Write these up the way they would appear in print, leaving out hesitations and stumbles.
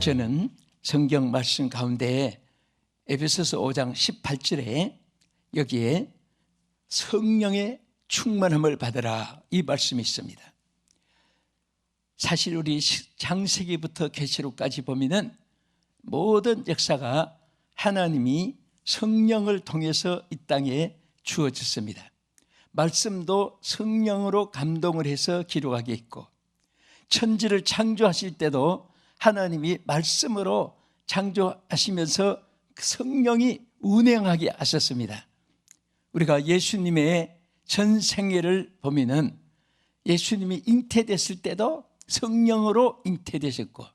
저는 성경 말씀 가운데 에베소서 5장 18절에 여기에 성령의 충만함을 받으라 이 말씀이 있습니다. 사실 우리 창세기부터 계시록까지 보면은 모든 역사가 하나님이 성령을 통해서 이 땅에 주어졌습니다. 말씀도 성령으로 감동을 해서 기록하게 있고, 천지를 창조하실 때도 하나님이 말씀으로 창조하시면서 성령이 운행하게 하셨습니다. 우리가 예수님의 전 생애를 보면은 예수님이 잉태됐을 때도 성령으로 잉태되셨고,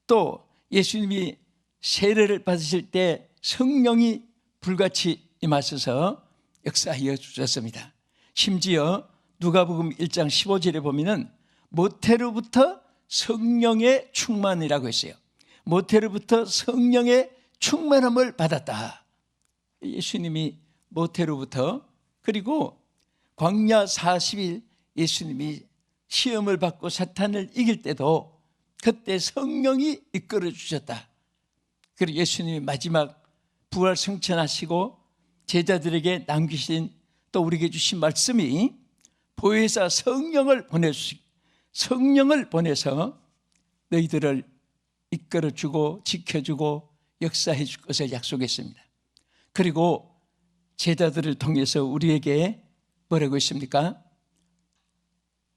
또 예수님이 세례를 받으실 때 성령이 불같이 임하셔서 역사하여 주셨습니다. 심지어 누가복음 1장 15절에 보면은 모태로부터 성령의 충만이라고 했어요. 모태로부터 성령의 충만함을 받았다. 예수님이 모태로부터, 그리고 광야 40일 예수님이 시험을 받고 사탄을 이길 때도 그때 성령이 이끌어 주셨다. 그리고 예수님이 마지막 부활 승천하시고 제자들에게 남기신, 또 우리에게 주신 말씀이 보혜사 성령을 보내서 너희들을 이끌어주고 지켜주고 역사해 줄 것을 약속했습니다. 그리고 제자들을 통해서 우리에게 뭐라고 했습니까?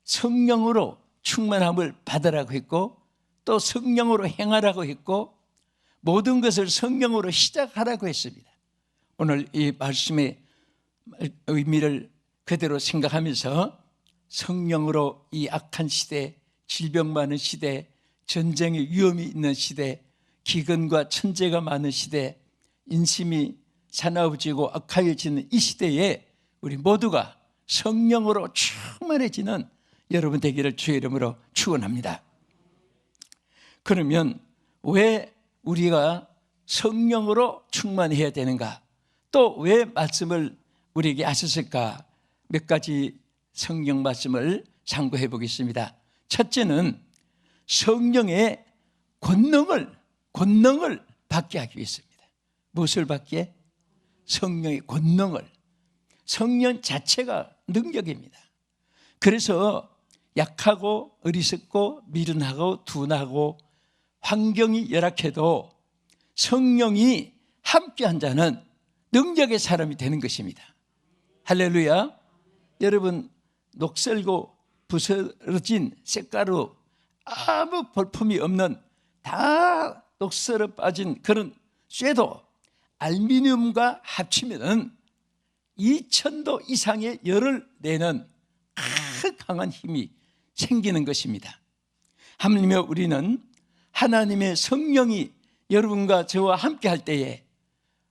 성령으로 충만함을 받으라고 했고, 또 성령으로 행하라고 했고, 모든 것을 성령으로 시작하라고 했습니다. 오늘 이 말씀의 의미를 그대로 생각하면서 성령으로 이 악한 시대, 질병 많은 시대, 전쟁의 위험이 있는 시대, 기근과 천재가 많은 시대, 인심이 사나워지고 악하여지는 이 시대에 우리 모두가 성령으로 충만해지는 여러분 되기를 주의 이름으로 축원합니다. 그러면 왜 우리가 성령으로 충만해야 되는가? 또 왜 말씀을 우리에게 하셨을까? 몇 가지 성경 말씀을 참고해 보겠습니다. 첫째는 성령의 권능을 받게 하기 위해서입니다. 무엇을 받게? 성령의 권능을. 성령 자체가 능력입니다. 그래서 약하고 어리석고 미련하고 둔하고 환경이 열악해도 성령이 함께한 자는 능력의 사람이 되는 것입니다. 할렐루야. 여러분, 녹슬고 부서진 쇳가루, 아무 볼품이 없는 다 녹슬어 빠진 그런 쇠도 알루미늄과 합치면 2000도 이상의 열을 내는 강한 힘이 생기는 것입니다. 하물며 우리는 하나님의 성령이 여러분과 저와 함께 할 때에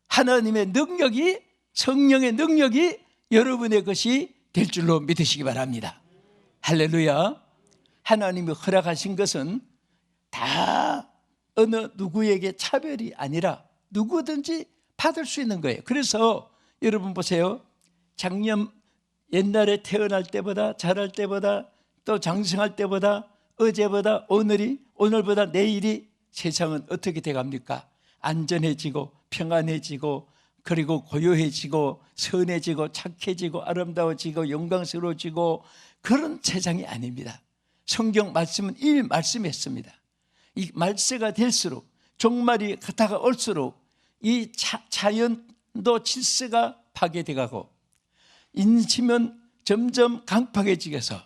하나님의 능력이, 성령의 능력이 여러분의 것이 될 줄로 믿으시기 바랍니다. 할렐루야. 하나님이 허락하신 것은 다 어느 누구에게 차별이 아니라 누구든지 받을 수 있는 거예요. 그래서 여러분 보세요. 옛날에 태어날 때보다, 자랄 때보다, 또 장성할 때보다, 어제보다 오늘보다 내일이 세상은 어떻게 돼갑니까? 안전해지고 평안해지고, 그리고 고요해지고 선해지고 착해지고 아름다워지고 영광스러워지고, 그런 세상이 아닙니다. 성경 말씀은 이미 말씀했습니다. 이 말세가 될수록, 종말이 다가올수록 이 자연도 질서가 파괴돼가고 인심은 점점 강팍해지면서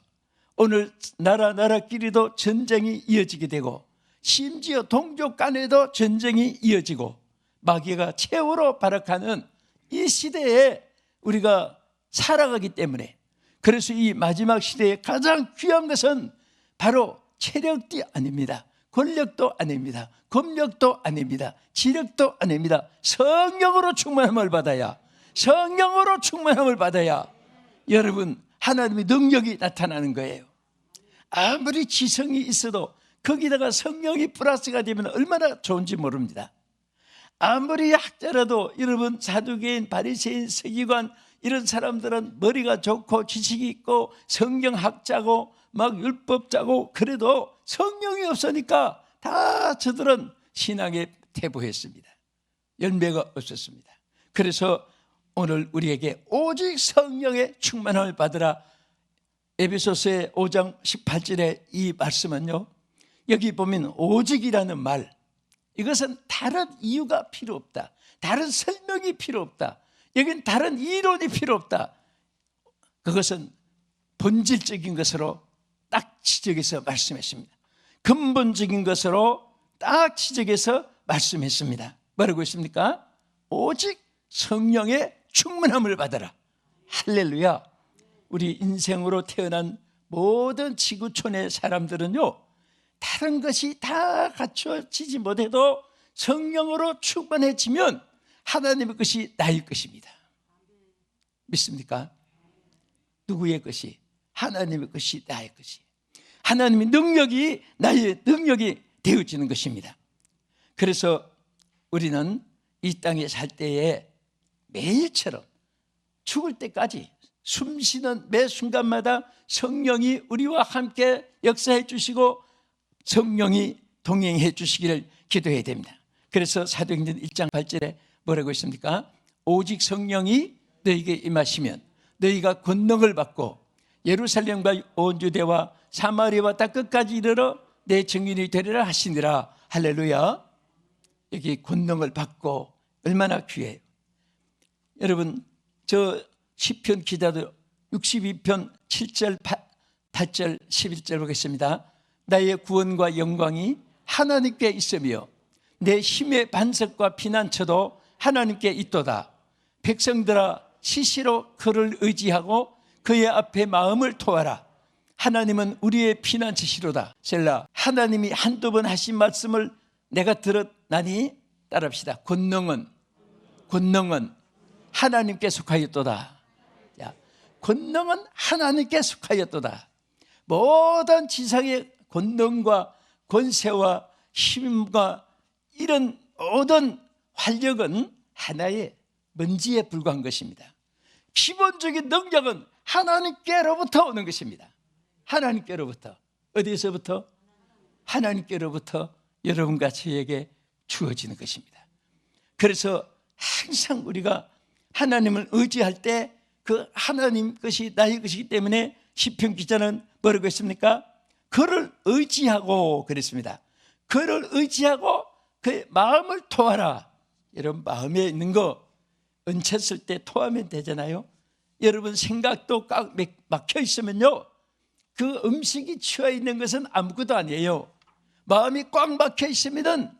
오늘 나라끼리도 전쟁이 이어지게 되고, 심지어 동족 간에도 전쟁이 이어지고 마귀가 최후로 발악하는 이 시대에 우리가 살아가기 때문에, 그래서 이 마지막 시대에 가장 귀한 것은 바로 체력도 아닙니다. 권력도 아닙니다. 검력도 아닙니다. 지력도 아닙니다. 성령으로 충만함을 받아야, 성령으로 충만함을 받아야 여러분 하나님의 능력이 나타나는 거예요. 아무리 지성이 있어도 거기다가 성령이 플러스가 되면 얼마나 좋은지 모릅니다. 아무리 학자라도 여러분 사두개인, 바리새인, 서기관 이런 사람들은 머리가 좋고 지식이 있고 성경학자고 막 율법자고, 그래도 성령이 없으니까 다 저들은 신앙에 퇴보했습니다. 열매가 없었습니다. 그래서 오늘 우리에게 오직 성령의 충만함을 받으라. 에베소서의 5장 18절의 이 말씀은요, 여기 보면 오직이라는 말, 이것은 다른 이유가 필요 없다, 다른 설명이 필요 없다, 여긴 다른 이론이 필요 없다. 그것은 본질적인 것으로 딱 지적해서 말씀했습니다. 근본적인 것으로 딱 지적해서 말씀했습니다. 뭐라고 했습니까? 오직 성령의 충만함을 받아라. 할렐루야. 우리 인생으로 태어난 모든 지구촌의 사람들은요, 다른 것이 다 갖춰지지 못해도 성령으로 충만해지면 하나님의 것이 나의 것입니다. 믿습니까? 누구의 것이? 하나님의 것이 나의 것이. 하나님의 능력이 나의 능력이 되어지는 것입니다. 그래서 우리는 이 땅에 살 때에 매일처럼 죽을 때까지 숨 쉬는 매 순간마다 성령이 우리와 함께 역사해 주시고 성령이 동행해 주시기를 기도해야 됩니다. 그래서 사도행전 1장 8절에 뭐라고 했습니까? 오직 성령이 너희에게 임하시면 너희가 권능을 받고 예루살렘과 온 유대와 사마리아와 땅 끝까지 이르러 내 증인이 되리라 하시니라. 할렐루야. 여기 권능을 받고 얼마나 귀해요. 여러분, 저 시편 기자도 62편 7절 8절 11절 보겠습니다. 나의 구원과 영광이 하나님께 있으며 내 힘의 반석과 피난처도 하나님께 있도다. 백성들아 시시로 그를 의지하고 그의 앞에 마음을 토하라. 하나님은 우리의 피난처시로다. 셀라. 하나님이 한두 번 하신 말씀을 내가 들었나니 따라합시다. 권능은 하나님께 속하였도다. 야, 권능은 하나님께 속하였도다. 모든 지상의 권능과 권세와 힘과 이런 모든 활력은 하나의 먼지에 불과한 것입니다. 기본적인 능력은 하나님께로부터 오는 것입니다. 하나님께로부터. 어디서부터? 하나님께로부터 여러분과 저에게 주어지는 것입니다. 그래서 항상 우리가 하나님을 의지할 때 그 하나님 것이 나의 것이기 때문에 시편 기자는 뭐라고 했습니까? 그를 의지하고 그랬습니다. 그를 의지하고 그의 마음을 토하라. 여러분, 마음에 있는 거 얹혔을 때 토하면 되잖아요. 여러분, 생각도 꽉 막혀 있으면요, 그 음식이 취해 있는 것은 아무것도 아니에요. 마음이 꽉 막혀 있으면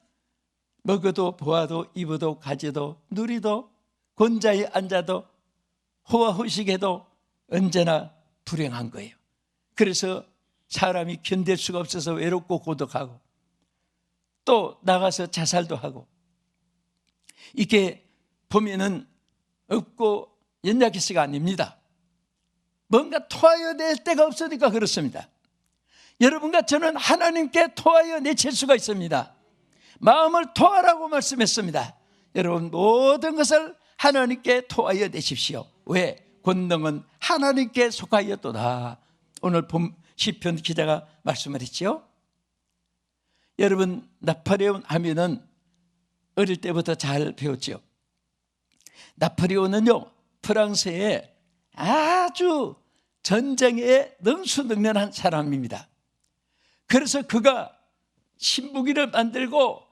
먹어도 보아도 입어도 가져도 누리도 권자에 앉아도 호화호식해도 언제나 불행한 거예요. 그래서 사람이 견딜 수가 없어서 외롭고 고독하고 또 나가서 자살도 하고, 이게 보면은 없고 연약해서가 아닙니다. 뭔가 토하여 낼 때가 없으니까 그렇습니다. 여러분과 저는 하나님께 토하여 내칠 수가 있습니다. 마음을 토하라고 말씀했습니다. 여러분, 모든 것을 하나님께 토하여 내십시오. 왜? 권능은 하나님께 속하였도다. 오늘 본 시편 기자가 말씀을 했죠. 여러분, 나폴레옹 하면은 어릴 때부터 잘 배웠죠. 나폴레옹은요, 프랑스의 아주 전쟁에 능수능란한 사람입니다. 그래서 그가 신무기를 만들고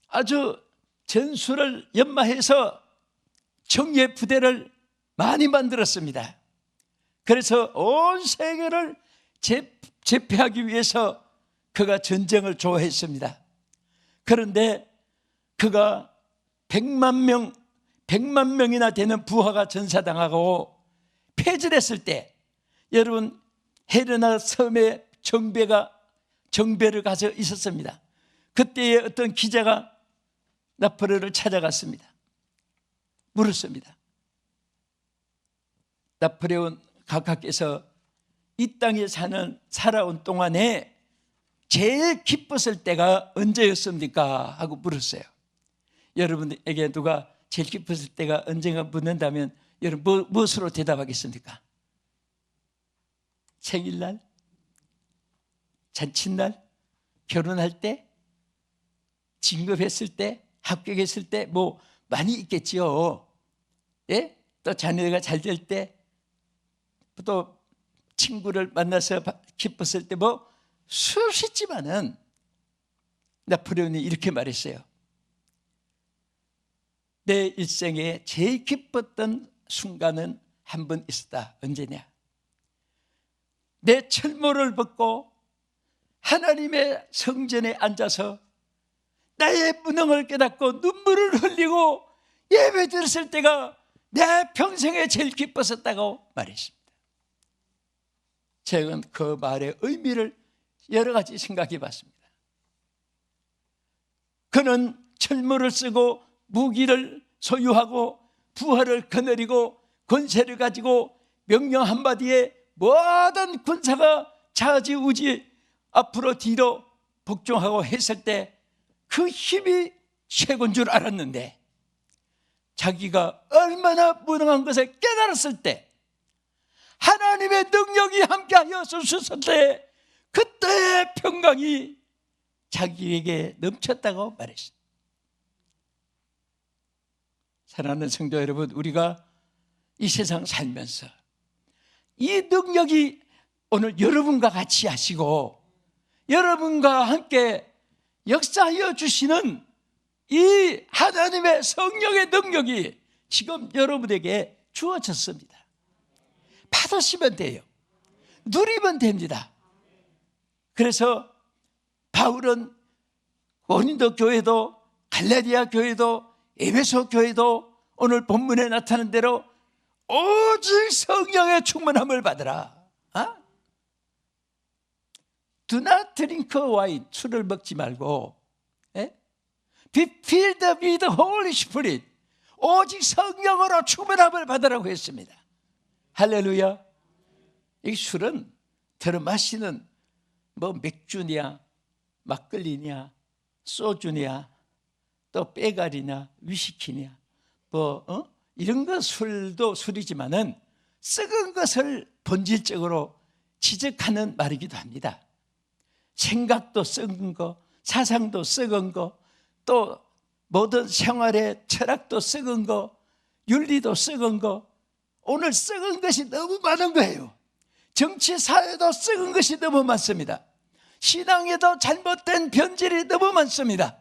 아주 전술을 연마해서 정예 부대를 많이 만들었습니다. 그래서 온 세계를 제패하기 위해서 그가 전쟁을 좋아했습니다. 그런데 그가 100만 명이나 되는 부하가 전사당하고 폐지를 했을 때, 여러분, 헤레나 섬에 정배를 가서 있었습니다. 그때에 어떤 기자가 나폴레옹을 찾아갔습니다. 물었습니다. 나폴레옹 각하께서 이 땅에 살아온 동안에 제일 기뻤을 때가 언제였습니까? 하고 물었어요. 여러분에게 누가 제일 기뻤을 때가 언젠가 묻는다면 여러분 무엇으로 대답하겠습니까? 생일날? 잔칫날? 결혼할 때? 진급했을 때, 합격했을 때 뭐 많이 있겠지요. 예? 또 자녀가 잘 될 때, 또 친구를 만나서 기뻤을 때 뭐 수없이 있지만은 나폴레옹이 이렇게 말했어요. 내 일생에 제일 기뻤던 순간은 한 번 있었다. 언제냐? 내 철모를 벗고 하나님의 성전에 앉아서 나의 무능을 깨닫고 눈물을 흘리고 예배 드렸을 때가 내 평생에 제일 기뻤었다고 말했습니다. 제가 그 말의 의미를 여러 가지 생각해 봤습니다. 그는 철모를 쓰고 무기를 소유하고 부하를 거느리고 권세를 가지고 명령 한마디에 모든 군사가 좌지우지 앞으로 뒤로 복종하고 했을 때 그 힘이 최고인 줄 알았는데, 자기가 얼마나 무능한 것을 깨달았을 때, 하나님의 능력이 함께하여 주셨을 때 그때의 평강이 자기에게 넘쳤다고 말했습니다. 사랑하는 성도 여러분, 우리가 이 세상 살면서 이 능력이 오늘 여러분과 같이 하시고 여러분과 함께 역사하여 주시는 이 하나님의 성령의 능력이 지금 여러분에게 주어졌습니다. 받으시면 돼요. 누리면 됩니다. 그래서 바울은 고린도 교회도 갈라디아 교회도 에베소 교회도 오늘 본문에 나타난 대로 오직 성령의 충만함을 받으라. Do not drink wine, 술을 먹지 말고 Be filled with the Holy Spirit, 오직 성령으로 충만함을 받으라고 했습니다. 할렐루야. 이 술은 들어 마시는 뭐 맥주냐 막걸리냐 소주냐 또 빼가리냐 위스키냐 뭐 이런 거 술도 술이지만은 썩은 것을 본질적으로 지적하는 말이기도 합니다. 생각도 썩은 거, 사상도 썩은 거, 또 모든 생활의 철학도 썩은 거, 윤리도 썩은 거, 오늘 썩은 것이 너무 많은 거예요. 정치 사회도 썩은 것이 너무 많습니다. 신앙에도 잘못된 변질이 너무 많습니다.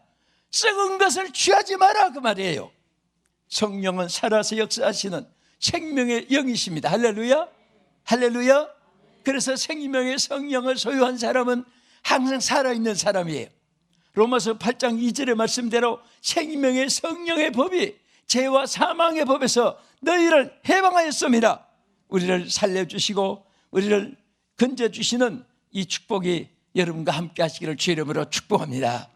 썩은 것을 취하지 마라 그 말이에요. 성령은 살아서 역사하시는 생명의 영이십니다. 할렐루야. 할렐루야. 그래서 생명의 성령을 소유한 사람은 항상 살아있는 사람이에요. 로마서 8장 2절의 말씀대로 생명의 성령의 법이 죄와 사망의 법에서 너희를 해방하였습니다. 우리를 살려주시고 우리를 건져주시는 이 축복이 여러분과 함께 하시기를 주의 이름으로 축복합니다.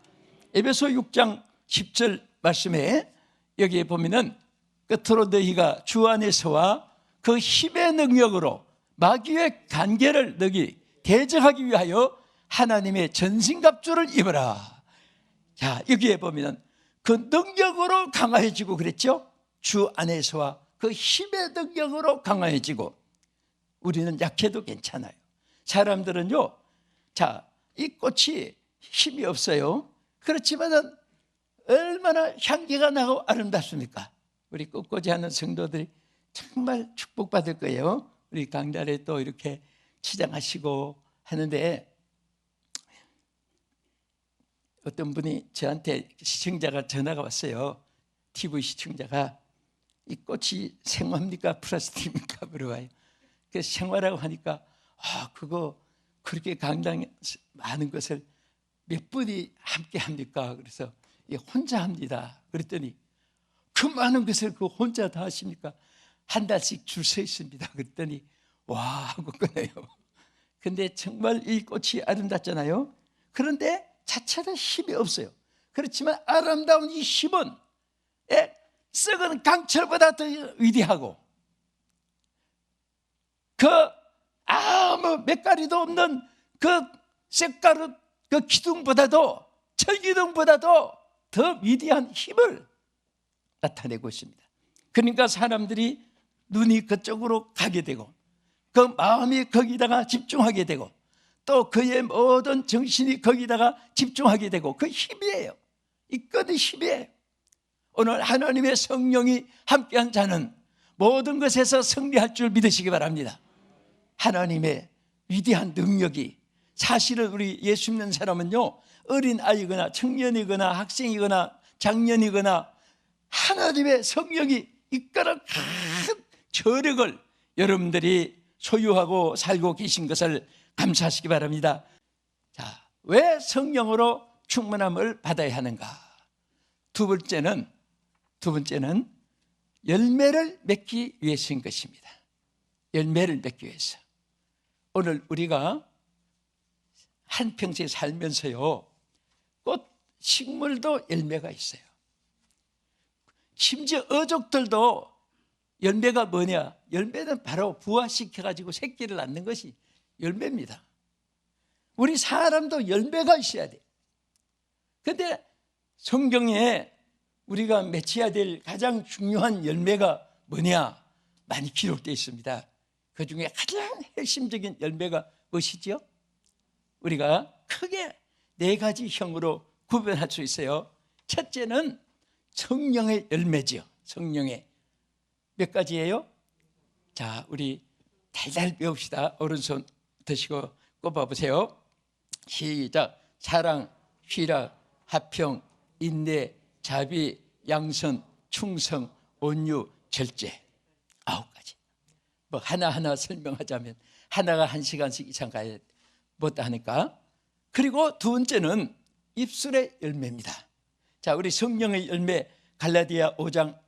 에베소 6장 10절 말씀에 여기에 보면은 끝으로 너희가 주 안에서와 그 힘의 능력으로 마귀의 관계를 너희 대적하기 위하여 하나님의 전신갑주를 입어라. 자, 여기에 보면은 그 능력으로 강화해지고 그랬죠. 주 안에서와 그 힘의 능력으로 강화해지고. 우리는 약해도 괜찮아요. 사람들은요, 자, 이 꽃이 힘이 없어요. 그렇지만은 얼마나 향기가 나고 아름답습니까? 우리 꽃꽂이 하는 성도들이 정말 축복받을 거예요. 우리 강단에 또 이렇게 치장하시고 하는데, 어떤 분이 저한테 시청자가 전화가 왔어요. TV 시청자가 이 꽃이 생화입니까 플라스틱입니까 물어봐요. 그래서 생화라고 하니까 그거 그렇게 강당 많은 것을 몇 분이 함께 합니까? 그래서 혼자 합니다. 그랬더니 그 많은 것을 그 혼자 다 하십니까? 한 달씩 줄 서 있습니다. 그랬더니 와 하고 끊어요. 근데 정말 이 꽃이 아름답잖아요. 그런데 자체는 힘이 없어요. 그렇지만 아름다운 이 힘은 썩은 강철보다 더 위대하고 그 아무 몇가리도 없는 그 색가루 그 기둥보다도 철기둥보다도 더 위대한 힘을 나타내고 있습니다. 그러니까 사람들이 눈이 그쪽으로 가게 되고 그 마음이 거기다가 집중하게 되고 또 그의 모든 정신이 거기다가 집중하게 되고 그 힘이에요. 이끄는 힘이에요. 오늘 하나님의 성령이 함께한 자는 모든 것에서 승리할 줄 믿으시기 바랍니다. 하나님의 위대한 능력이, 사실은 우리 예수 믿는 사람은요, 어린아이거나 청년이거나 학생이거나 장년이거나 하나님의 성령이 이끄는 큰 저력을 여러분들이 소유하고 살고 계신 것을 감사하시기 바랍니다. 자, 왜 성령으로 충만함을 받아야 하는가? 두 번째는 열매를 맺기 위해서인 것입니다. 열매를 맺기 위해서. 오늘 우리가 한평생 살면서요, 꽃, 식물도 열매가 있어요. 심지어 어족들도 열매가 뭐냐? 열매는 바로 부화시켜가지고 새끼를 낳는 것이 열매입니다. 우리 사람도 열매가 있어야 돼요. 그런데 성경에 우리가 맺어야 될 가장 중요한 열매가 뭐냐? 많이 기록되어 있습니다. 그 중에 가장 핵심적인 열매가 무엇이죠? 우리가 크게 네 가지 형으로 구별할 수 있어요. 첫째는 성령의 열매죠. 성령의 몇 가지예요? 자, 우리 달달 배웁시다. 오른손 드시고 꼽아보세요. 시작. 사랑, 희락, 화평, 인내, 자비, 양선, 충성, 온유, 절제. 9가지. 뭐 하나하나 설명하자면 하나가 1시간씩 이상 가야 못다 하니까. 그리고 두 번째는 입술의 열매입니다. 자, 우리 성령의 열매 갈라디아 5장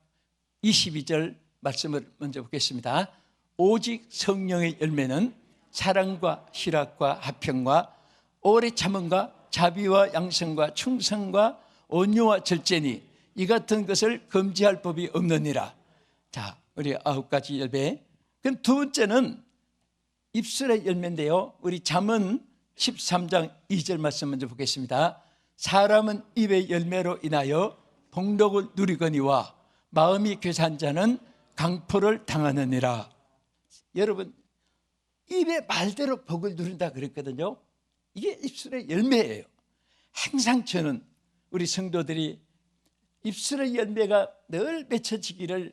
22절 말씀을 먼저 보겠습니다. 오직 성령의 열매는 사랑과 희락과 화평과 오래 참음과 자비와 양성과 충성과 온유와 절제니 이 같은 것을 금지할 법이 없느니라. 자, 우리 9가지 열매. 그럼 두 번째는 입술의 열매인데요, 우리 잠언 13장 2절 말씀 먼저 보겠습니다. 사람은 입의 열매로 인하여 복록을 누리거니와 마음이 괴사한 자는 강포를 당하느니라. 여러분, 입의 말대로 복을 누린다 그랬거든요. 이게 입술의 열매예요. 항상 저는 우리 성도들이 입술의 열매가 늘 맺혀지기를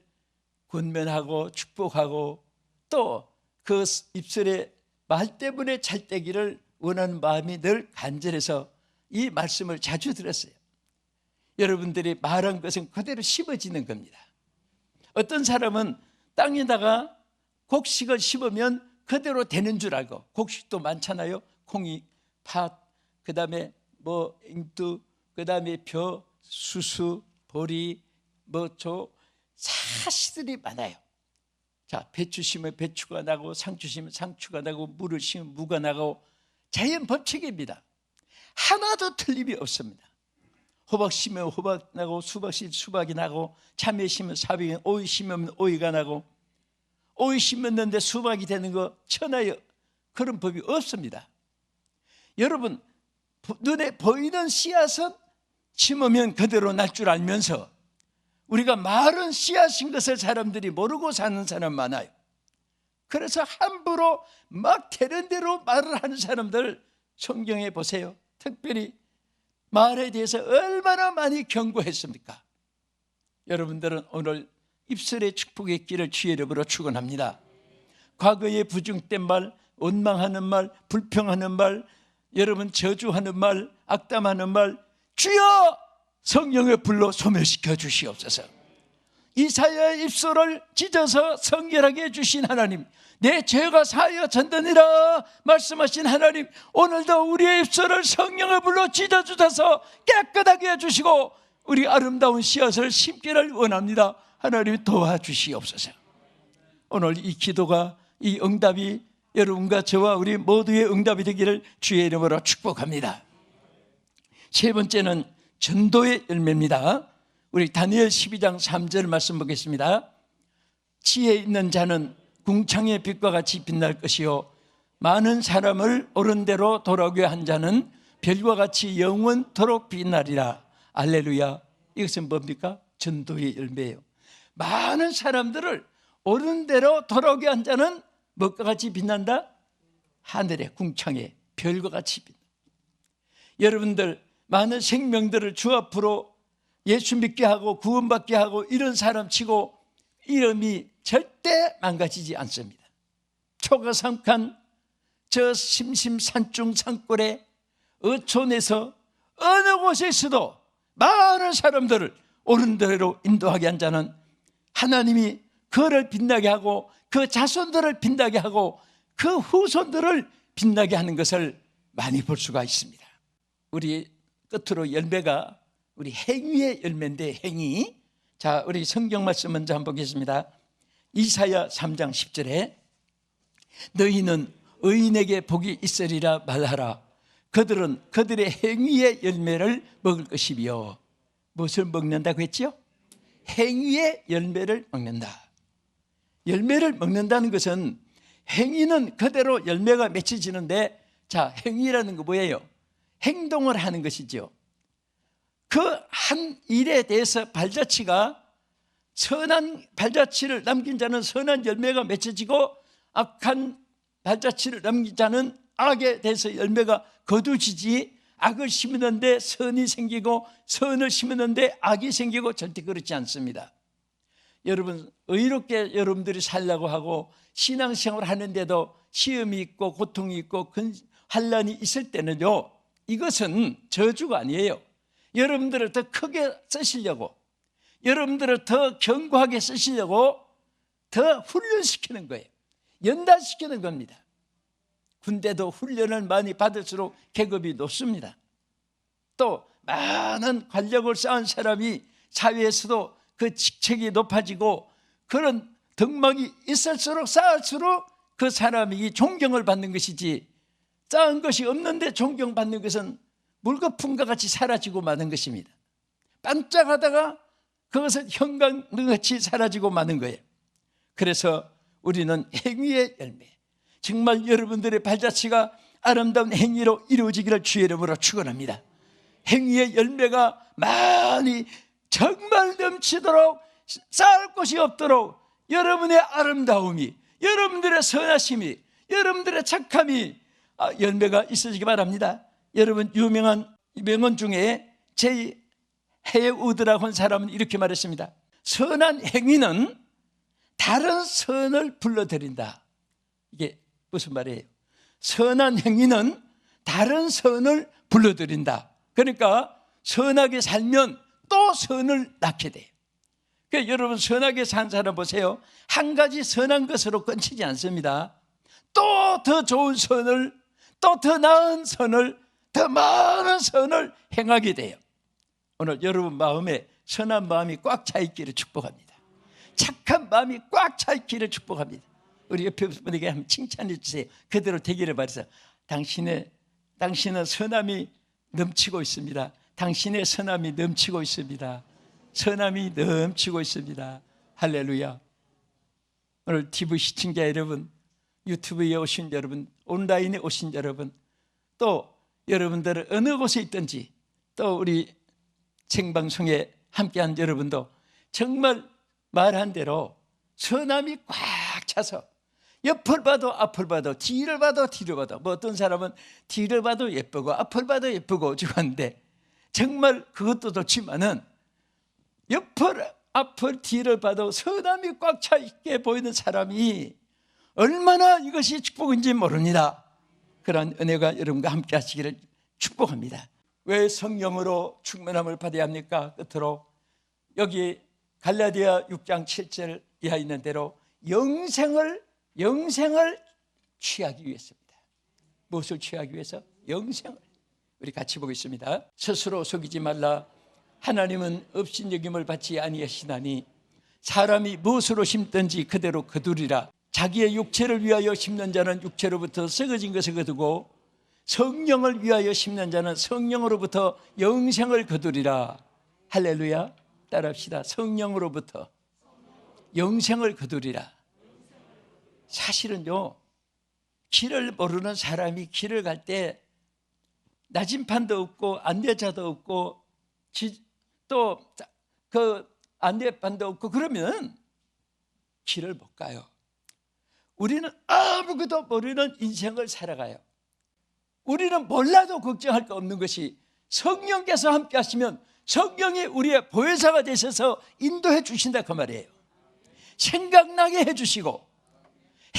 권면하고 축복하고, 또 그 입술의 말 때문에 잘 되기를 원하는 마음이 늘 간절해서 이 말씀을 자주 들었어요. 여러분들이 말한 것은 그대로 심어지는 겁니다. 어떤 사람은 땅에다가 곡식을 심으면 그대로 되는 줄 알고, 곡식도 많잖아요. 콩이, 팥, 그 다음에 뭐 앵두, 그 다음에 벼, 수수, 보리, 사시들이 많아요. 자, 배추 심으면 배추가 나고, 상추 심으면 상추가 나고, 무를 심으면 무가 나고, 자연 법칙입니다. 하나도 틀림이 없습니다. 호박 심으면 호박 나고, 수박 심으면 수박이 나고, 참외 심으면 참외, 오이 심으면 오이가 나고, 오이 심었는데 수박이 되는 거 천하에 그런 법이 없습니다. 여러분, 눈에 보이는 씨앗은 심으면 그대로 날 줄 알면서 우리가 마른 씨앗인 것을 사람들이 모르고 사는 사람 많아요. 그래서 함부로 막 되는 대로 말을 하는 사람들 성경에 보세요. 특별히 말에 대해서 얼마나 많이 경고했습니까? 여러분들은 오늘 입술의 축복의 길을 주의 이름으로 축원합니다. 과거의 부중된 말, 원망하는 말, 불평하는 말, 여러분 저주하는 말, 악담하는 말, 주여 성령의 불로 소멸시켜 주시옵소서. 이사야의 입술을 찢어서 성결하게 해주신 하나님, 내 죄가 사하여 전되니라 말씀하신 하나님, 오늘도 우리의 입술을 성령의 불로 찢어주셔서 깨끗하게 해주시고 우리 아름다운 씨앗을 심기를 원합니다. 하나님 도와주시옵소서. 오늘 이 기도가, 이 응답이 여러분과 저와 우리 모두의 응답이 되기를 주의 이름으로 축복합니다. 세 번째는 전도의 열매입니다. 우리 다니엘 12장 3절 말씀 보겠습니다. 지혜 있는 자는 궁창의 빛과 같이 빛날 것이요 많은 사람을 옳은 대로 돌아오게 한 자는 별과 같이 영원토록 빛나리라. 할렐루야. 이것은 뭡니까? 전도의 열매예요. 많은 사람들을 옳은 대로 돌아오게 한 자는 무엇과 같이 빛난다? 하늘의 궁창의 별과 같이 빛난다. 여러분들, 많은 생명들을 주 앞으로 예수 믿게 하고 구원받게 하고 이런 사람 치고 이름이 절대 망가지지 않습니다. 초가삼간 저 심심산중 산골에 어촌에서 어느 곳에 있어도 많은 사람들을 옳은 대로 인도하게 한 자는 하나님이 그를 빛나게 하고 그 자손들을 빛나게 하고 그 후손들을 빛나게 하는 것을 많이 볼 수가 있습니다. 우리 끝으로 열매가 우리 행위의 열매인데, 행위. 자, 우리 성경 말씀 먼저 한번 보겠습니다. 이사야 3장 10절에 너희는 의인에게 복이 있으리라 말하라. 그들은 그들의 행위의 열매를 먹을 것이며. 무엇을 먹는다고 했죠? 행위의 열매를 먹는다. 열매를 먹는다는 것은 행위는 그대로 열매가 맺혀지는데, 자, 행위라는 거 뭐예요? 행동을 하는 것이죠. 그 한 일에 대해서 발자취가 선한 발자취를 남긴 자는 선한 열매가 맺혀지고 악한 발자취를 남긴 자는 악에 대해서 열매가 거두지지, 악을 심었는데 선이 생기고 선을 심었는데 악이 생기고 절대 그렇지 않습니다. 여러분, 의롭게 여러분들이 살려고 하고 신앙생활을 하는데도 시험이 있고 고통이 있고 환난이 있을 때는요, 이것은 저주가 아니에요. 여러분들을 더 크게 쓰시려고, 여러분들을 더 견고하게 쓰시려고 더 훈련시키는 거예요. 연단시키는 겁니다. 군대도 훈련을 많이 받을수록 계급이 높습니다. 또 많은 관력을 쌓은 사람이 사회에서도 그 직책이 높아지고 그런 덕망이 있을수록 쌓을수록 그 사람이 존경을 받는 것이지, 쌓은 것이 없는데 존경받는 것은 물거품과 같이 사라지고 마는 것입니다. 반짝하다가 그것은 형광같이 사라지고 마는 거예요. 그래서 우리는 행위의 열매, 정말 여러분들의 발자취가 아름다운 행위로 이루어지기를 주의 이름으로 축원합니다. 행위의 열매가 많이 정말 넘치도록, 쌓을 곳이 없도록 여러분의 아름다움이, 여러분들의 선하심이, 여러분들의 착함이 열매가 있어지기 바랍니다. 여러분, 유명한 명언 중에 제이 헤우드라고 하는 사람은 이렇게 말했습니다. 선한 행위는 다른 선을 불러들인다. 이게 무슨 말이에요? 선한 행위는 다른 선을 불러들인다. 그러니까 선하게 살면 또 선을 낳게 돼요. 그러니까 여러분, 선하게 산 사람 보세요. 한 가지 선한 것으로 끊치지 않습니다. 또 더 좋은 선을, 또 더 나은 선을, 더 많은 선을 행하게 돼요. 오늘 여러분 마음에 선한 마음이 꽉 차 있기를 축복합니다. 착한 마음이 꽉 차 있기를 축복합니다. 우리 옆에 분에게 한번 칭찬해 주세요. 그대로 되기를 바라서. 당신은 선함이 넘치고 있습니다. 당신의 선함이 넘치고 있습니다. 선함이 넘치고 있습니다. 할렐루야. 오늘 TV 시청자 여러분, 유튜브에 오신 여러분, 온라인에 오신 여러분, 또 여러분들은 어느 곳에 있든지, 또 우리 생방송에 함께한 여러분도 정말 말한 대로 선함이 꽉 차서 옆을 봐도 앞을 봐도 뒤를 봐도 뒤를 봐도, 뭐 어떤 사람은 뒤를 봐도 예쁘고 앞을 봐도 예쁘고 하는데, 정말 그것도 좋지만은 옆을 앞을 뒤를 봐도 선함이 꽉 차 있게 보이는 사람이 얼마나 이것이 축복인지 모릅니다. 그런 은혜가 여러분과 함께 하시기를 축복합니다. 왜 성령으로 충만함을 받아야 합니까? 끝으로 여기 갈라디아 6장 7절 이하 있는 대로 영생을 취하기 위해서입니다. 무엇을 취하기 위해서? 영생을. 우리 같이 보겠습니다. 스스로 속이지 말라. 하나님은 업신여김을 받지 아니하시나니 사람이 무엇으로 심든지 그대로 거두리라. 자기의 육체를 위하여 심는 자는 육체로부터 썩어진 것을 거두고 성령을 위하여 심는 자는 성령으로부터 영생을 거두리라. 할렐루야. 따라합시다. 성령으로부터 영생을 거두리라. 사실은요, 길을 모르는 사람이 길을 갈 때 나침판도 없고 안내자도 없고 또 그 안내판도 없고 그러면 길을 못 가요. 우리는 아무것도 모르는 인생을 살아가요. 우리는 몰라도 걱정할 거 없는 것이 성령께서 함께 하시면 성령이 우리의 보혜사가 되셔서 인도해 주신다 그 말이에요. 생각나게 해주시고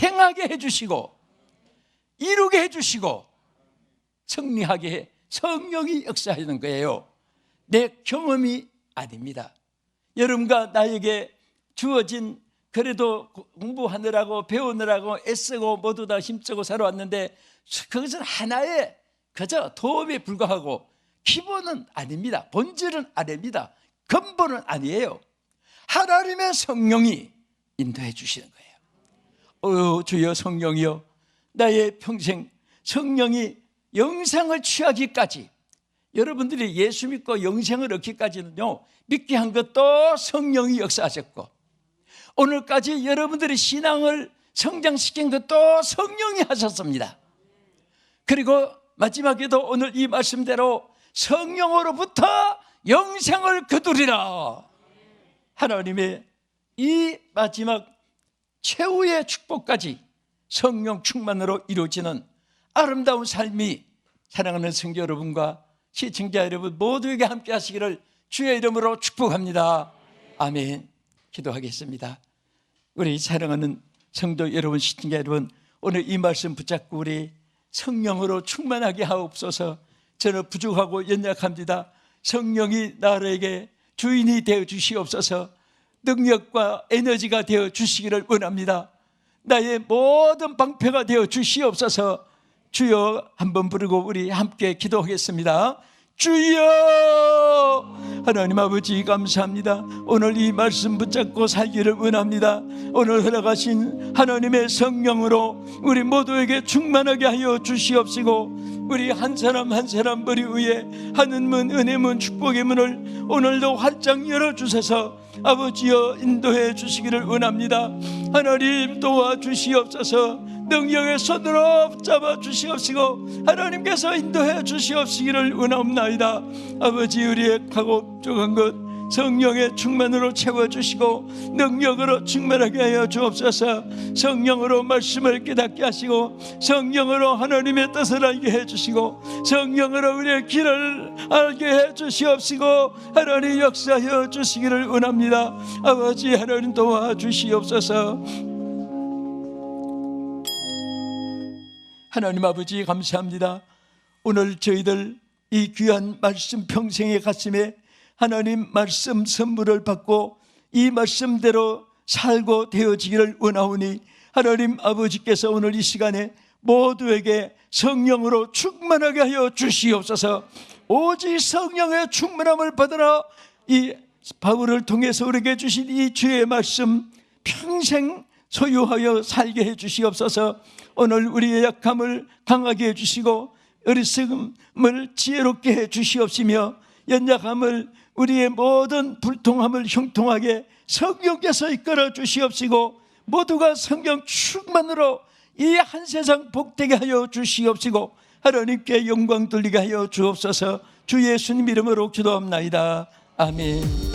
행하게 해주시고 이루게 해주시고 승리하게 해 성령이 역사하는 거예요. 내 경험이 아닙니다. 여러분과 나에게 주어진, 그래도 공부하느라고 배우느라고 애쓰고 모두 다 힘쓰고 살아왔는데 그것은 하나의 그저 도움에 불과하고 기본은 아닙니다. 본질은 아닙니다. 근본은 아니에요. 하나님의 성령이 인도해 주시는 거예요. 주여 성령이여, 나의 평생 성령이 영생을 취하기까지, 여러분들이 예수 믿고 영생을 얻기까지는요, 믿게 한 것도 성령이 역사하셨고, 오늘까지 여러분들이 신앙을 성장시킨 것도 성령이 하셨습니다. 그리고 마지막에도 오늘 이 말씀대로 성령으로부터 영생을 거두리라. 하나님의 이 마지막 최후의 축복까지 성령 충만으로 이루어지는 아름다운 삶이 사랑하는 성도 여러분과 시청자 여러분 모두에게 함께 하시기를 주의 이름으로 축복합니다. 아멘. 기도하겠습니다. 우리 사랑하는 성도 여러분, 시청자 여러분, 오늘 이 말씀 붙잡고 우리 성령으로 충만하게 하옵소서. 저는 부족하고 연약합니다. 성령이 나에게 주인이 되어 주시옵소서. 능력과 에너지가 되어 주시기를 원합니다. 나의 모든 방패가 되어 주시옵소서. 주여, 한번 부르고 우리 함께 기도하겠습니다. 주여! 하나님 아버지 감사합니다. 오늘 이 말씀 붙잡고 살기를 원합니다. 오늘 허락하신 하나님의 성령으로 우리 모두에게 충만하게 하여 주시옵시고, 우리 한 사람 한 사람 머리 위에 하는 문, 은혜 문, 축복의 문을 오늘도 활짝 열어주셔서 아버지여 인도해 주시기를 원합니다. 하나님 도와주시옵소서. 능력의 손으로 잡아 주시옵시고 하나님께서 인도해 주시옵시기를 원하옵나이다. 아버지, 우리의 가고 부족한 것 성령의 충만으로 채워주시고 능력으로 충만하게 하여 주옵소서. 성령으로 말씀을 깨닫게 하시고 성령으로 하나님의 뜻을 알게 해주시고 성령으로 우리의 길을 알게 해주시옵시고 하나님 역사하여 주시기를 원합니다. 아버지 하나님 도와주시옵소서. 하나님 아버지 감사합니다. 오늘 저희들 이 귀한 말씀 평생의 가슴에 하나님 말씀 선물을 받고 이 말씀대로 살고 되어지기를 원하오니 하나님 아버지께서 오늘 이 시간에 모두에게 성령으로 충만하게 하여 주시옵소서. 오직 성령의 충만함을 받으라. 이 바울을 통해서 우리에게 주신 이 주의 말씀 평생 소유하여 살게 해 주시옵소서. 오늘 우리의 약함을 강하게 해주시고 어리석음을 지혜롭게 해 주시옵시며 연약함을 우리의 모든 불통함을 형통하게 성령께서 이끌어 주시옵시고 모두가 성령 충만으로 이 한 세상 복되게 하여 주시옵시고 하나님께 영광 돌리게 하여 주옵소서. 주 예수님 이름으로 기도합나이다. 아멘.